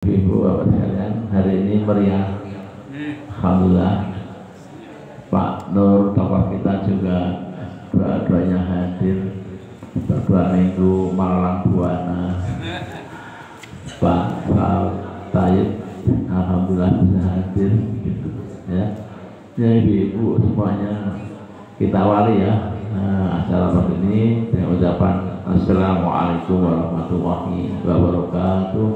Ibu bapak sekalian, hari ini meriah. Alhamdulillah. Pak Nur tokoh kita juga dua-duanya hadir. Berdua minggu malam buana. Pak Tayyib alhamdulillah bisa hadir gitu, ya. Ibu semuanya kita awali ya acara ini dengan ucapan Assalamualaikum warahmatullahi wabarakatuh.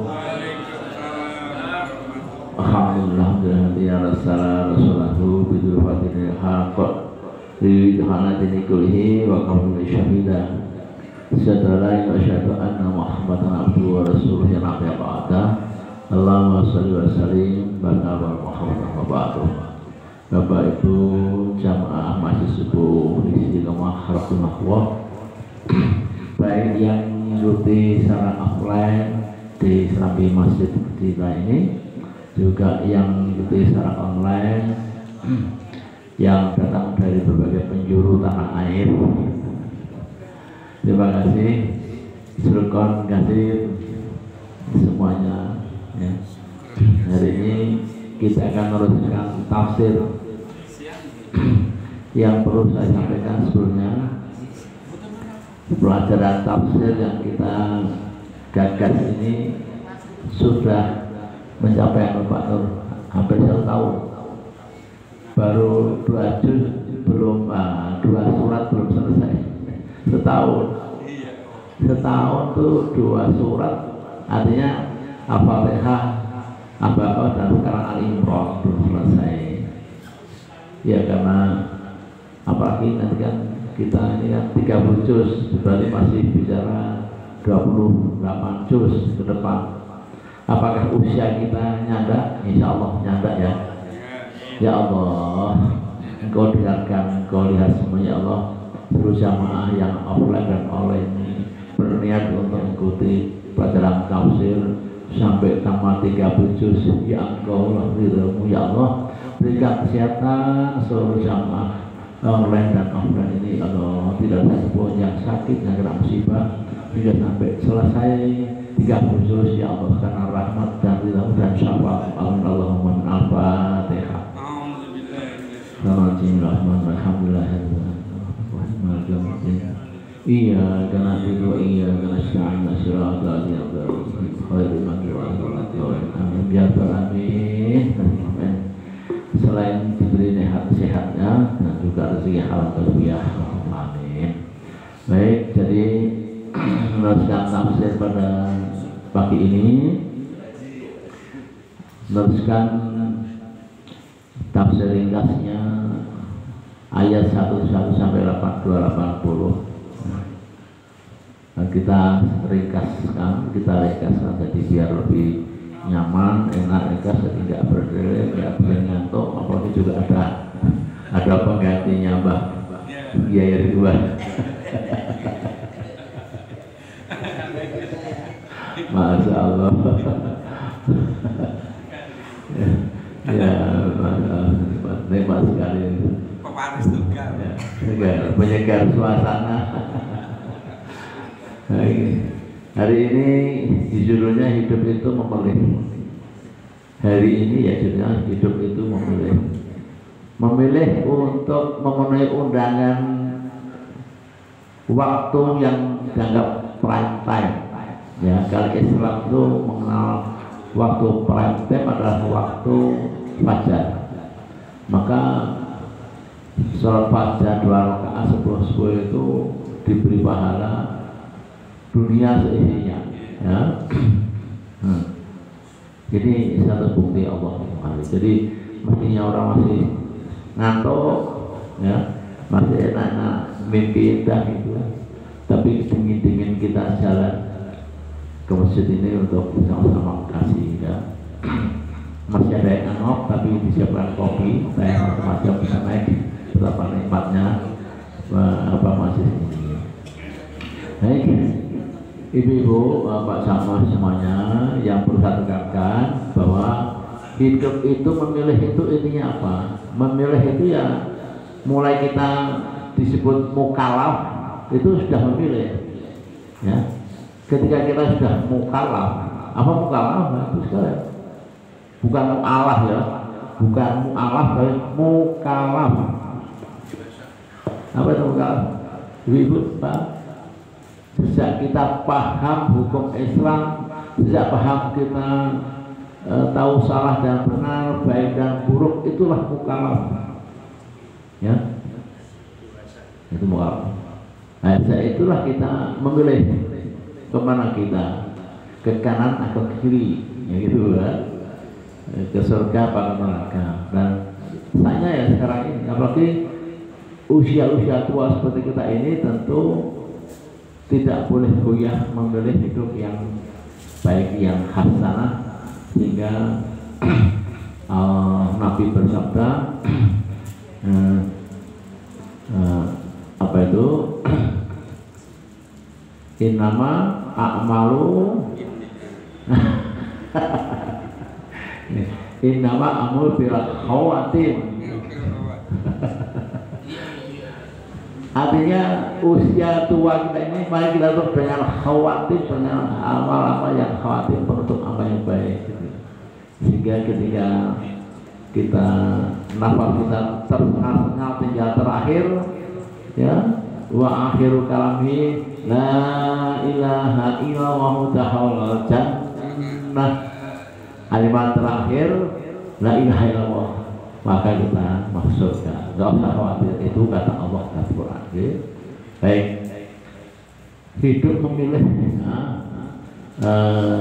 Alhamdulillah ya Rasulullah bidul fatinil haqq li hanatin kullihi wa qawli syahida sadara wa syahadu anna Muhammadan abduhu wa rasuluh ya nabi ba'da. Allahumma sholli wa sallim baraka Muhammadan wa ba'du. Bapak Ibu jamaah mahasiswa di Istiqomah Rahimahullah, baik yang mengikuti secara offline di Serambi Masjid kita ini, juga yang mengikuti secara online yang datang dari berbagai penjuru tanah air. Terima kasih, terima kasih semuanya ya. Hari ini kita akan meneruskan tafsir yang perlu saya sampaikan sebelumnya. Pelajaran tafsir yang kita gagas ini sudah mencapai Pak Nur hampir 1 tahun, baru 2 juz belum 2 surat belum selesai. Setahun tuh 2 surat, artinya Al-Fatihah, Al-Baqarah dan sekarang Al-Imran belum selesai. Ya karena apalagi nanti kan kita ini kan 30 juz, berarti masih bicara 28 juz ke depan. Apakah usia kita nyanda? Insya Allah nyanda ya. Ya Allah, Engkau dengarkan, Engkau lihat semua ya Allah. Seluruh jamaah yang offline dan online ini berniat untuk mengikuti pelajaran tafsir sampai tamat 30 juz. Ya Engkau lah ridhomu ya Allah. Berikan kesehatan seluruh jamaah online dan offline ini ya Allah. Tidak ada pun yang sakit, yang kena musibah hingga sampai selesai 30 juz ya Allah, karena rahmat dan ridhamu dan syafaat. Amin Allahumma min al-Fatihah. Iya karena itu iya karena syai'na siratal mustaqim khairul maghfirah ya amin. Selain diberi sehatnya dan juga rezeki halal terbiah, amin. Baik, jadi meneruskan tafsir pada pagi ini, meneruskan tafsir ringkasnya ayat 11 sampai 82-80. Dan kita ringkaskan jadi biar lebih nyaman, enak ringkas, jadi nggak berdiri, nggak ngantuk. Apalagi juga ada penggantinya Mbak Biaya Ridwan. Masya Allah. Ya, nikmat sekali. Pewaris tunggal. Ya, penyegar suasana. Hari ini judulnya hidup itu memilih. Hari ini ya judulnya hidup itu memilih. Memilih untuk memenuhi undangan waktu yang dianggap prime time. Ya, kalau Islam itu mengenal waktu prime time adalah waktu fajar. Maka sholat fajar 2 rakaat sebelum subuh itu diberi pahala dunia seisinya. Ya. Jadi satu bukti Allah. Jadi mestinya orang masih ngantuk, ya, masih enak-enak mimpi indah gitu. Tapi dingin-dingin kita jalan ke masjid ini untuk bersama-sama kasih ya. Masih ada yang anok tapi disiapkan kopi, teh macam-macam bisa naik betapa nikmatnya masjid ini. Baik, ibu-ibu, bapak sama semuanya yang perlu saya tekankan bahwa hidup itu memilih itu intinya apa? Memilih itu ya mulai kita disebut mukallaf itu sudah memilih ya. Ketika kita sudah mukallaf Apa mukalaf? Itu sekalian. Bukan mu'alaf ya, bukan mu'alaf, tapi mukalaf. Apa itu mukalaf? Ibu, Pak. Sejak kita paham hukum Islam, sejak paham kita tahu salah dan benar, baik dan buruk, itulah mukalaf. Ya, itu mukalaf. Nah, itulah kita memilih kemana kita, ke kanan atau ke kiri, ya gitu kan, ke surga apa ke neraka. Dan saya ya sekarang ini, apalagi usia-usia tua seperti kita ini, tentu tidak boleh goyah memilih hidup yang baik, yang hasanah, sehingga Nabi bersabda apa itu, innama a'malu innama amul bil khawatim. Artinya usia tua kita ini, mari kita tutup dengan khawatir, dengan amal-amal yang khawatir, penutup amal yang baik gitu. Sehingga ketika kita nafas kita tersengal tinggal terakhir, ya, wa akhiru kalami la ilaha illallah ta'ala jannah, kalimat terakhir la ilaha illallah, maka kita masuk surga. Gak usah khawatir, itu kata Allah dalam Quran. Baik, hidup memilih.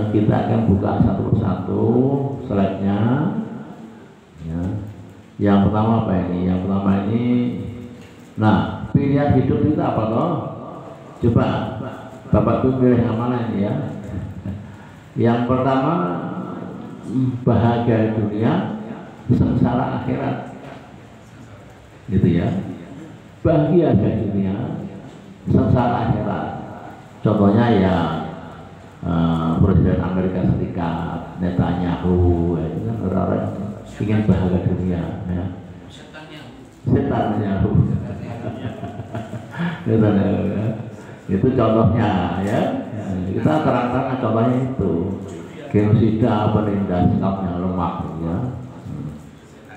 Kita akan buka satu persatu slide-nya. Ya. Yang pertama apa ini? Yang pertama ini, nah, pilihan hidup itu apa toh? Coba Bapak Ibu pilih yang mana ini ya? Yang pertama, bahagia dunia, sengsara akhirat, gitu ya. Bahagia dunia, sengsara akhirat. Contohnya ya Presiden Amerika Serikat, Netanyahu, itu kan orang-orang ingin bahagia dunia, ya. Netanyahu, Netanyahu, ya. Itu contohnya, ya. Kita terang-terangan contohnya itu. Genosida, penindas sikapnya lemah, ya.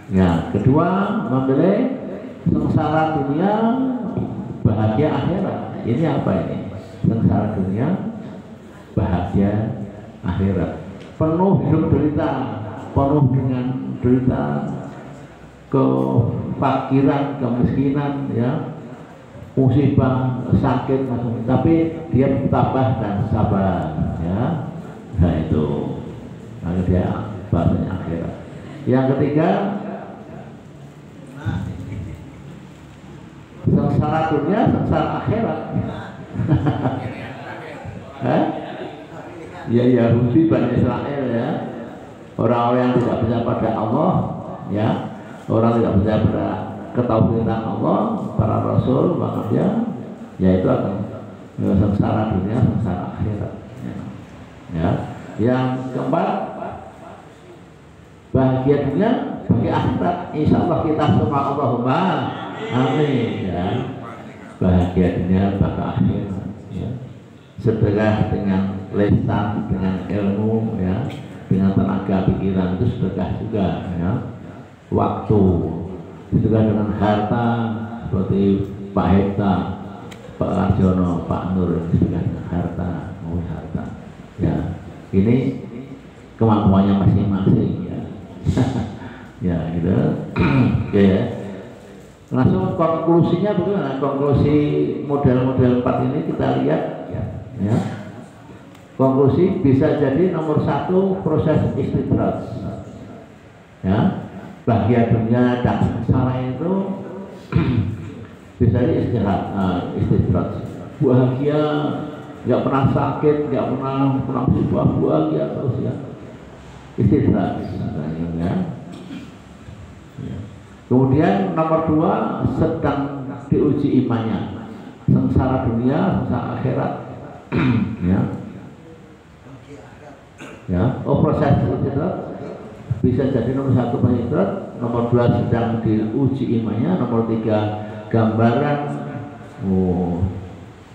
Ya, kedua, memilih sengsara dunia, bahagia akhirat. Ini apa ini? Sengsara dunia, bahagia akhirat. Penuh hidup derita, penuh dengan derita, kefakiran, kemiskinan, ya, musibah, sakit, macam. Tapi dia bertabah dan sabar, ya. Nah itu, nah dia bahasanya akhirat. Yang ketiga, sengsara dunia, sengsara akhirat. Ya Yahudi, Bani Israel, ya, orang-orang yang tidak percaya pada Allah, ya, orang tidak percaya pada ketauhidan Allah, para Rasul, maka dia, ya itu akan sengsara dunia, sengsara akhirat. Ya. Yang keempat, bahagia dunia, bahagia akhirat. Insya Allah kita semua, Allahumma amin, ya. Bahagia dunia, bahagia akhirat, ya. Sedekah dengan lisan, dengan ilmu, ya, dengan tenaga pikiran, itu sedekah juga, ya. Waktu, sedekah dengan harta, seperti Pak Hekta, Pak Larjono, Pak Nur, sedekah dengan harta, mau harta, ya. Ini kemampuannya masing-masing, ya. Ya gitu. Oke, ya. Langsung konklusinya bagaimana? Konklusi model-model 4 ini kita lihat, ya. Konklusi bisa jadi nomor 1, proses istidraj, ya. Bahagia dunia dan sengsara itu bisa istidraj. Bahagia, nggak pernah sakit, nggak pernah musibah, bahagia terus, ya. Istidraj, ya. Kemudian nomor 2, sedang diuji imannya, sengsara dunia, sengsara akhirat. Ya. Ya, proses istidraj bisa jadi nomor 1 istidraj, nomor 2 sedang diuji imannya, nomor 3 gambaran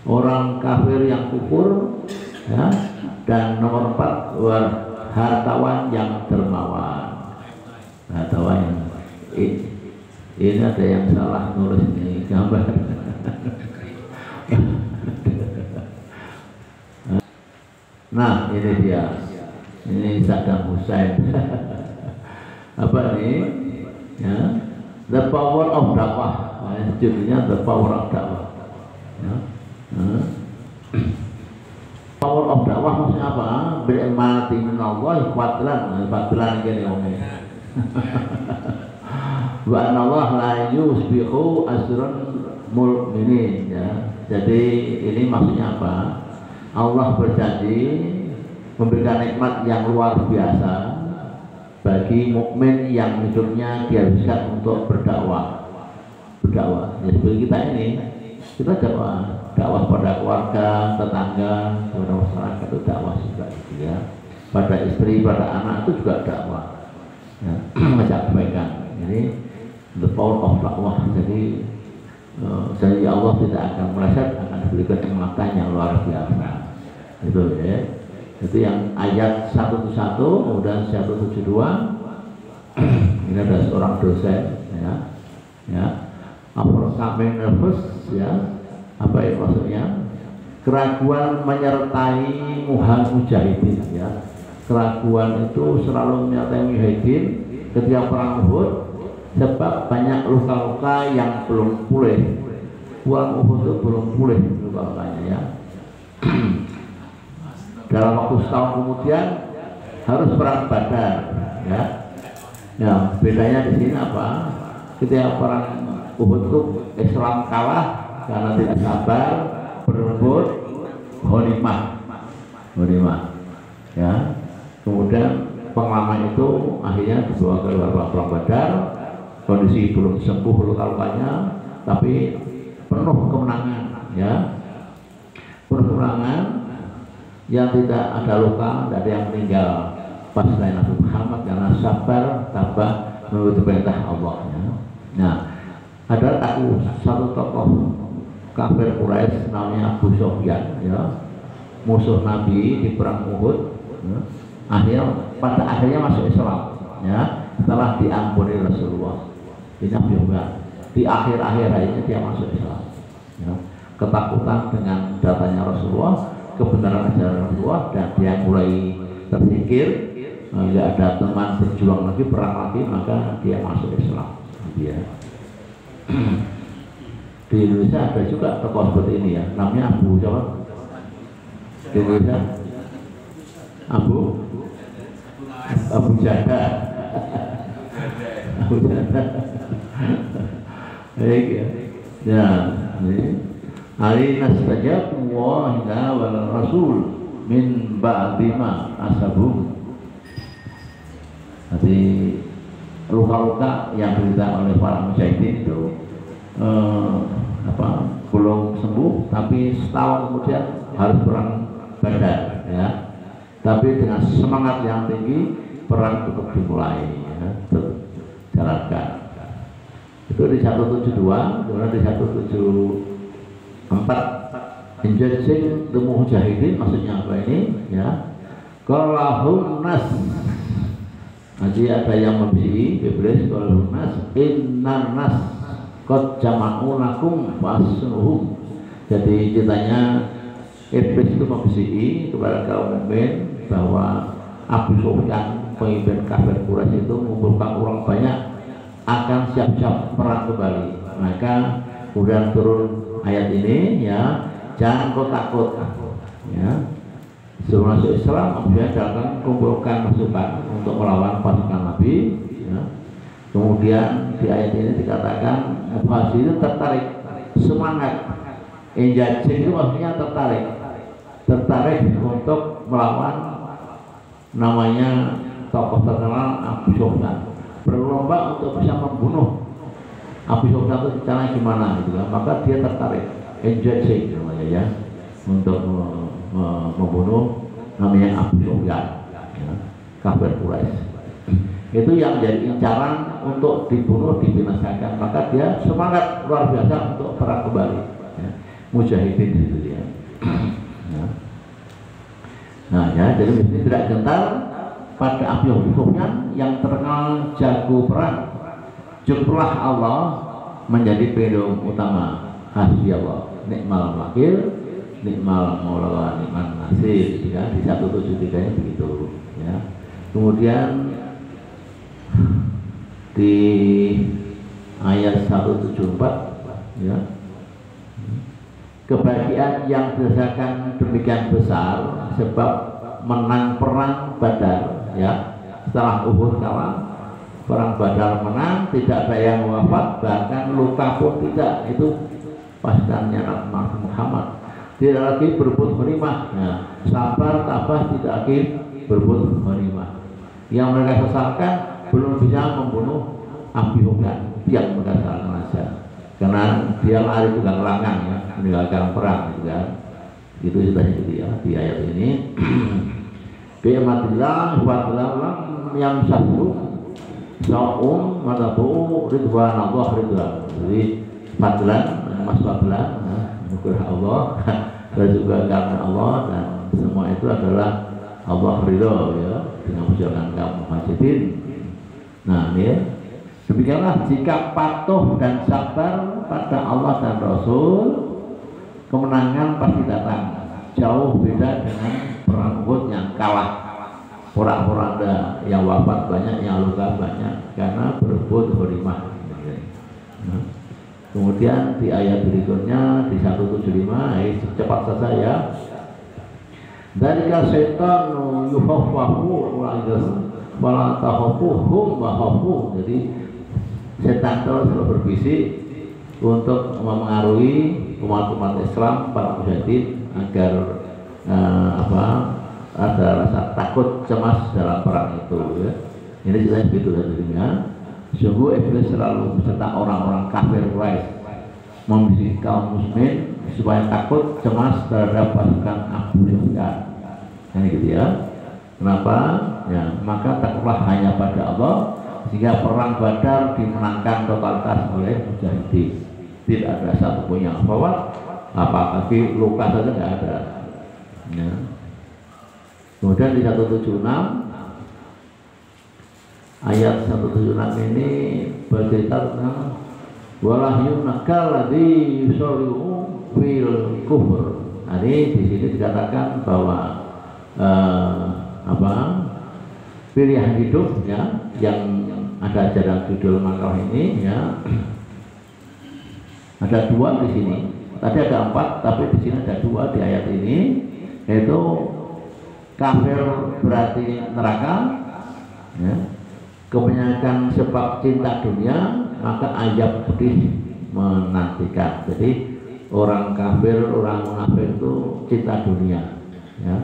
orang kafir yang kufur, ya, dan nomor 4 hartawan yang dermawan. Hartawan ini ada yang salah nulis ini gambar. Nah ini dia, ini Saddam Hussein. Apa nih ya, The Power of Dakwah, judulnya The Power of Dakwah ya. Power of Dakwah maksudnya apa? Bi'imati minallah fadlan ini omongnya. Wa anallah la yusbihu asrun mu'minin ya. Jadi ini maksudnya apa? Allah berjanji memberikan nikmat yang luar biasa bagi mukmin yang hidupnya dihabiskan untuk berdakwah. Ya seperti kita ini, kita dakwah pada keluarga, tetangga, pada masyarakat itu dakwah juga gitu ya. Pada istri, pada anak itu juga dakwah. Ya, mengajak kebaikan. Ini the power of dakwah. Jadi janji Allah tidak akan meleset, akan diberikan kenikmatan yang luar biasa. Itu ya. Itu yang ayat 171, kemudian 172. Ini ada seorang dosen ya. Apa sampai nervous ya? Apa itu maksudnya? Keraguan menyertai mujahidin ya. Keraguan itu selalu menyertai mujahidin ketika perang Uhud, sebab banyak luka-luka yang belum pulih. Perang Uhud itu belum pulih luka-lukanya ya. Dalam waktu setahun kemudian harus perang Badar ya. Ya, bedanya di sini apa? Ketika perang Uhud itu Islam kalah karena tidak sabar berebut ghanimah ya. Kemudian pengalaman itu akhirnya dibawa ke perang Badar, kondisi belum sembuh luka-lukanya tapi penuh kemenangan ya. Penuh kemenangan yang tidak ada luka, tidak ada yang meninggal pas selain Nabi Muhammad karena sabar tabah mengikuti perintah Allah ya. Nah, ada satu tokoh kafir Quraisy namanya Abu Sufyan ya, musuh Nabi di perang Uhud ya. Pada akhirnya masuk Islam ya, setelah diampuni Rasulullah. Ini Abu Sufyan di akhir-akhir akhirnya dia masuk Islam ya. Ketakutan dengan datanya Rasulullah, kebenaran ajaran Rasulullah, dan dia mulai tersingkir, nggak ada teman berjuang lagi, perang lagi, maka dia masuk Islam gitu ya. Di Indonesia ada juga tokoh seperti ini ya, namanya Abu siapa? Di Indonesia Abu Jada. Abu Jada. Baik ya. Ya, ini Alina stajab wa wal rasul min ba'di ma asabum. Jadi luka-luka yang diderita oleh para mujahidin itu belum sembuh, tapi setahun kemudian harus perang Badar ya. Tapi dengan semangat yang tinggi perang tetap dimulai ya, dijalankan. Itu di 172, kemudian di 174 menjajing the mujahidin, maksudnya apa ini ya? Qalahum nas. Jadi ada yang membisiki iblis, qalahum nas innan nas qad jama'u lakum fasnuhum. Jadi ceritanya iblis itu membisiki kepada kaum mukmin bahwa Abu Sufyan, pemimpin kafir Quraisy itu mengumpulkan orang banyak, akan siap-siap perang kembali. Maka kemudian turun ayat ini ya, jangan kau takut ya. Sebelum masuk Islam, Abu Sufyan kumpulkan pasukan untuk melawan pasukan Nabi ya. Kemudian di ayat ini dikatakan Muhajirin tertarik, semangat. Engaging itu maksudnya tertarik untuk melawan namanya tokoh terkenal Abu Sufyan, berlomba untuk bisa membunuh Abu Sufyan itu caranya gimana gitu kan. Maka dia tertarik, engaging namanya ya, untuk membunuh namanya Abu Sufyan ya, kafir Quraisy. Itu yang jadi incaran untuk dibunuh, dibinasakan. Maka dia semangat luar biasa untuk perang kembali ya. Mujahidin itu ya. Ya. Nah ya, jadi ini tidak gentar pada Abi Sufyan yang terkenal jago perang. Cukuplah Allah menjadi pelindung utama. Hasbi Allah, nikmal wakil, nikmal maula, nikmal nasir, ya, di 173-nya begitu, ya. Kemudian di ayat 174, ya, kebahagiaan yang dirasakan demikian besar sebab menang perang Badar, ya, setelah Uhud kalah, perang Badar menang, tidak ada yang wafat, bahkan luka pun tidak. Itu pasukannya Nabi Muhammad tidak lagi berebut ghanimah, ya, sabar tabah, tidak lagi berebut ghanimah. Yang mereka sesalkan belum bisa membunuh Abi Sufyan, yang mereka sesalkan saja karena dia lari tukang langgang, ya, meninggalkan perang, gitu kan. Itu ceritanya gitu, ya, di ayat ini. Bi'amatillah wa yang satu sa'um matabu ridwan Allah ridwan. Jadi fadlan, mas fadlan, anugerah Allah dan juga karena Allah, dan semua itu adalah Allah ridho, ya, dengan perjuangan kaum muhajirin. Nah ini, ya, demikianlah jika patuh dan sabar pada Allah dan Rasul, kemenangan pasti datang. Jauh beda dengan perang Uhud yang kalah, porak-poranda, yang wafat banyak, yang luka banyak karena berebut ghanimah. Nah, kemudian di ayat berikutnya di 175, cepat saja, ya. Dalika setan yuhaffahu wala tahafuhum wa hafu. Jadi setan terus berbisik untuk memengaruhi umat-umat Islam, para mujahidin, agar ada rasa takut cemas dalam perang itu, ya. Ini jelas begitu tadinya. Sungguh iblis selalu beserta orang-orang kafir Quraisy membisiki kaum muslimin supaya takut cemas terhadap pasukan Abu Sufyan. Ini gitu, ya. Kenapa? Ya, maka takutlah hanya pada Allah, sehingga perang Badar dimenangkan totalitas oleh mujahidin. Tidak ada satupun yang wafat, apalagi luka saja nggak ada, ya. Kemudian di 176, ayat 176 ini bercerita tentang walahyu nakal ladzi yusari'u fil kufur. Nah, ini di sini dikatakan bahwa pilihan hidup, ya, yang ada dalam judul makalah ini, ya. Ada dua di sini. Tadi ada 4, tapi di sini ada 2 di ayat ini, yaitu kafir berarti neraka, ya. Kebanyakan sebab cinta dunia, maka azab pedih menantikan. Jadi orang kafir, orang munafik itu cinta dunia, ya,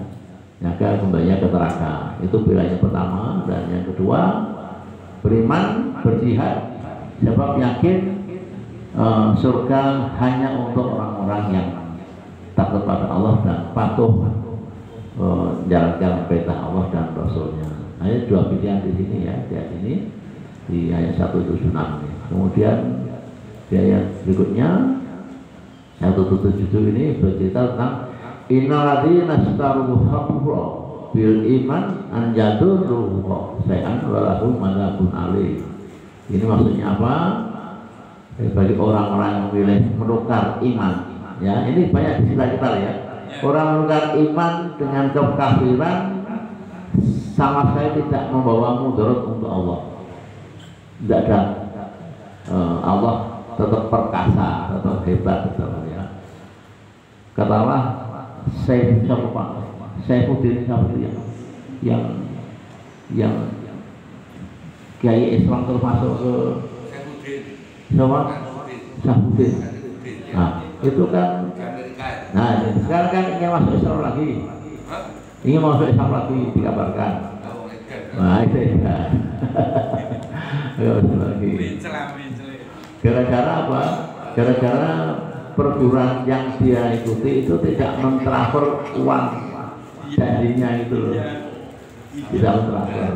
maka kembalinya ke neraka. Itu pilihan yang pertama. Dan yang kedua, beriman, berjihad, sebab yakin surga hanya untuk orang-orang yang takut pada Allah dan patuh menjalankan perintah Allah dan Rasulnya. Ada 2 pilihan di sini, ya, di ayat ini, di ayat 176 ini. Kemudian di ayat berikutnya 177 ini bercerita tentang innalladzina istaru haqqo bil iman an yadurru say'an wa lahum adzabun alim. Ini maksudnya apa? Bagi orang-orang yang memilih menukar iman, ya, ini banyak istilah kita, ya. Orang menukar iman dengan kekafiran sama sekali tidak membawa mudarat untuk Allah. Tidak ada, Allah tetap perkasa, tetap hebat, tetap, ya. Katalah Saifuddin Sabri yang kiai Islam terus masuk ke sama Saifuddin. Nah, itu kan, nah, sekarang kan ingin masuk Islam lagi, ingin masuk Islam lagi, dikabarkan. Nah, itu ya. Lagi. Gara-gara apa? Gara-gara perguruan yang dia ikuti itu tidak mentransfer uang janjinya itu loh, tidak mentransfer.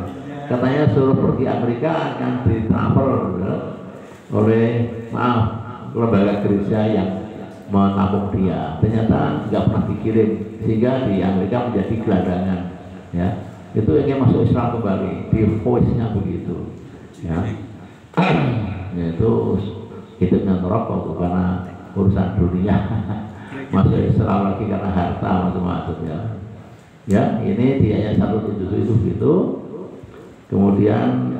Katanya suruh pergi Amerika akan ditransfer oleh lembaga gereja yang menampung dia. Ternyata nggak pernah dikirim, sehingga di Amerika menjadi gelandangan. ya itu ingin masuk Islam kembali, di voice-nya begitu, ya. Yaitu hidupnya neraka karena urusan dunia, masuk Islam lagi karena harta macam-macam ya. Ya, ini di ayat 177 itu gitu. Kemudian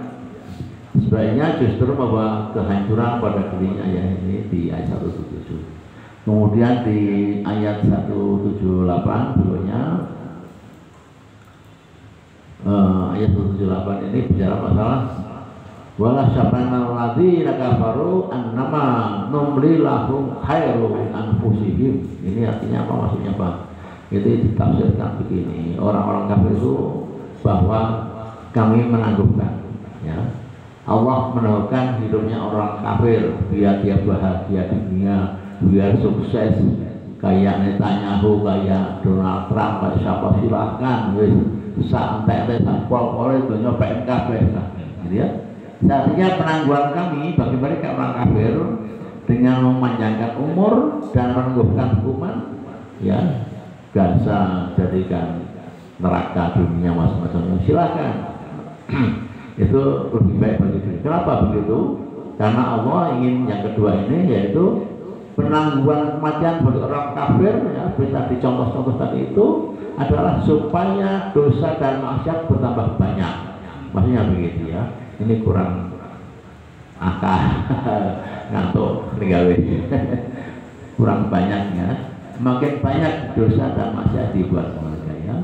sebaiknya justru membawa kehancuran pada dirinya ya, ini di ayat 177. Kemudian di ayat 178 berikutnya, ayat 178 ini bicara masalah wala sabanal ladzina kafaru annama numli lahum khairu anfusihim. Ini artinya apa, maksudnya Pak? Itu ditafsirkan begini, orang-orang kafir itu bahwa kami menangguhkan, ya, Allah menangguhkan hidupnya orang kafir biar dia bahagia di dunia, biar sukses kayak Netanyahu, kayak Donald Trump, kayak siapa silahkan wis santai sampol oleh dunia PMKB gitu ya. Artinya penangguhan kami bagi mereka orang kafir dengan memanjangkan umur dan menangguhkan hukuman, ya, gak usah jadikan neraka dunia macam-macam, silakan. Itu lebih baik bagi diri. Kenapa begitu? Karena Allah ingin yang kedua ini, yaitu penangguhan kematian bagi orang kafir, ya, bisa dicontoh-contoh tadi itu adalah supaya dosa dan maksiat bertambah banyak. Maksudnya begitu ya. Ini kurang akal, ngantuk tinggal kurang banyaknya. Makin banyak dosa dan maksiat dibuat mereka ya.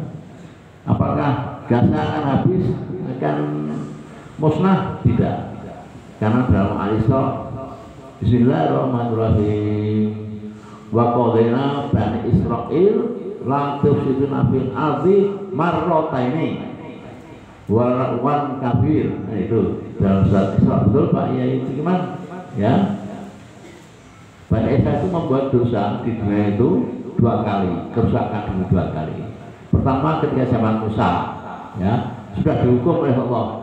Apakah dosa akan habis, akan musnah? Tidak. Karena dalam Al-Isra, Bismillahirrahmanirrahim, wa qadaina bani Israil la tufsiduna fil ardi marrataini wan kabir. Nah, itu dalam surat Isra, betul Pak ya, itu gimana ya? Bani Israil itu membuat dosa di dunia itu dua kali, kerusakan dulu dua kali. Pertama ketika zaman Musa, ya, sudah dihukum oleh Allah.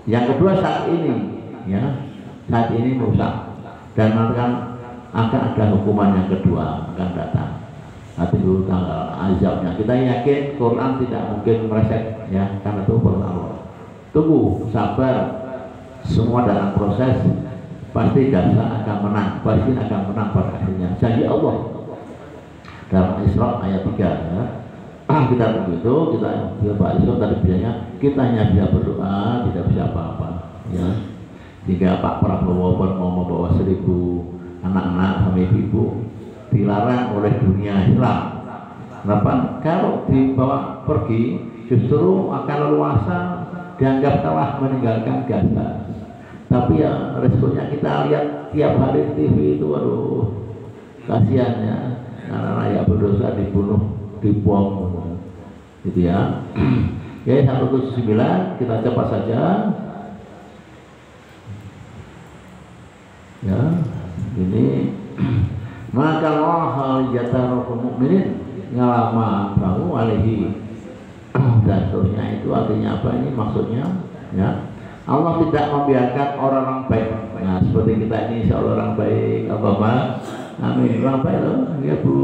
Yang kedua saat ini, ya, saat ini merusak dan akan ada hukuman yang kedua akan datang. Nanti dulu tanggal azabnya. Kita yakin Quran tidak mungkin meleset, ya, karena itu Quran Allah. Tunggu, sabar, semua dalam proses. Pasti dasar akan menang, pasti akan menang pada akhirnya. Janji Allah dalam Isra ayat 3 ya. Kita begitu, kita Pak Isra tadi bilangnya kita hanya bisa berdoa, tidak bisa apa-apa ya. Jika Pak Prabowo pun mau membawa 1000 anak-anak sama ibu dilarang oleh dunia Islam. Kenapa? Kalau dibawa pergi justru akan leluasa dianggap telah meninggalkan Gaza. Tapi ya resikonya kita lihat tiap hari TV itu, waduh, kasihan ya, anak-anak yang berdosa dibunuh, dibom, gitu ya. Ya 179 kita cepat saja. Ya, ini maka Allah yatarul mukminin ngalama bahu alaihi dan seterusnya. Itu artinya apa ini maksudnya? Ya, Allah tidak membiarkan orang-orang baik. Nah, seperti kita ini insya Allah orang baik. Allahumma amin. Orang baik loh, ya Bu,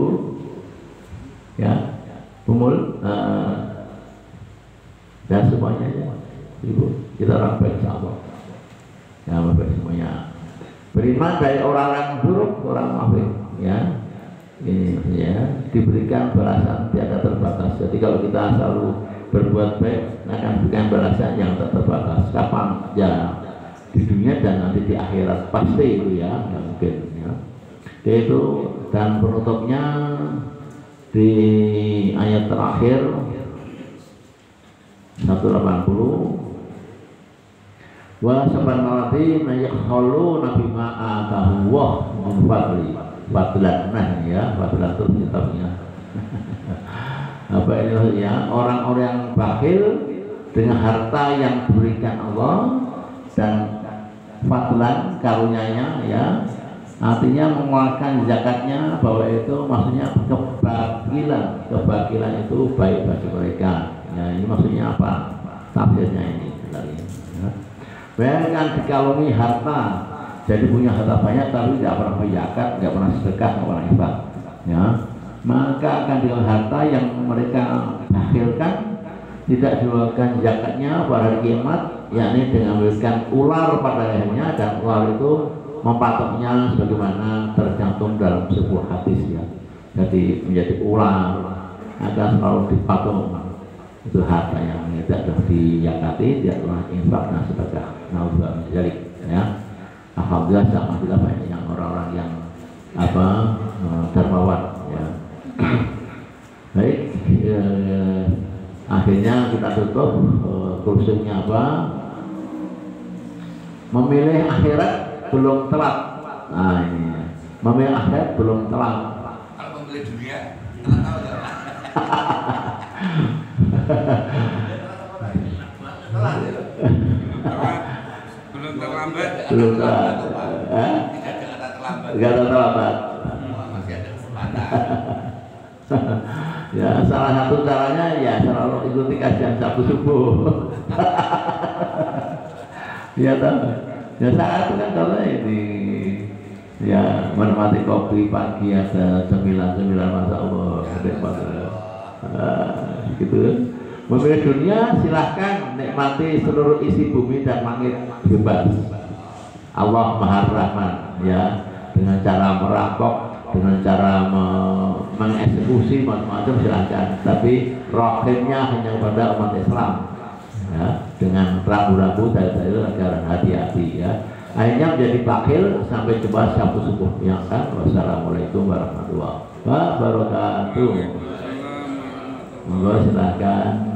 ya, Bumul, dan semuanya ya, Ibu, kita orang baik insya Allah. Ya, orang baik semuanya. Beriman dari orang yang buruk, orang munafik, ya. Ini ya, diberikan balasan tiada terbatas. Jadi kalau kita selalu berbuat baik akan diberikan balasan yang tak terbatas. Kapan? Ya di dunia dan nanti di akhirat, pasti itu ya, nggak mungkin ya. Itu dan penutupnya di ayat terakhir 180. Wa sabanalati nayakhulu nabi ma'atahu wa min fadli fadlan. Nah ya, fadlan itu kitabnya. Apa ini ya, orang-orang yang bakhil dengan harta yang diberikan Allah dan fadlan karunia-Nya ya, artinya mengeluarkan zakatnya, bahwa itu maksudnya kebakilan itu baik bagi mereka ya. Ini maksudnya apa tafsirnya ini sebenarnya ya. Bayangkan dikalungi harta, jadi punya harta banyak tapi tidak pernah berzakat, tidak pernah sedekah, tidak pernah infak ya, maka akan dengan harta yang mereka bakhilkan tidak diwajibkan zakatnya pada hari kiamat, yakni dengan memberikan ular pada lehernya, dan ular itu mempatoknya sebagaimana tercantum dalam sebuah hadis ya. Jadi menjadi ular akan selalu dipatok itu harta yang tidak sudah diyakati, tidak telah infak dan sebagainya. Naudzubillah min dzalik ya. Alhamdulillah sama juga banyak yang orang-orang yang dermawan ya. Baik, akhirnya kita tutup kursusnya apa? Memilih akhirat belum telat. Nah ini, memilih akhirat belum telat. Kalau memilih dunia, telat tahu nggak? Telat ya? Belum terlambat. Belum telat. Tidak terlambat. Tidak terlambat. Masih ada kesempatan. Ya salah satu caranya ya selalu ikuti kajian Sabtu subuh. Ya tahu. Ya saat itu kan kalau ini ya menikmati kopi pagi ada 9 masa Allah gitu. Memilih dunia silahkan nikmati seluruh isi bumi dan langit bebas. Allah Maha Rahman ya, dengan cara merampok, dengan cara mengeksekusi macam-macam silahkan, tapi rahimnya hanya kepada umat Islam ya, dengan ragu-ragu dari negara hati-hati ya. Akhirnya menjadi bakil sampai coba Sabtu subuh yang kan. Wassalamualaikum warahmatullahi wabarakatuh. Monggo silakan.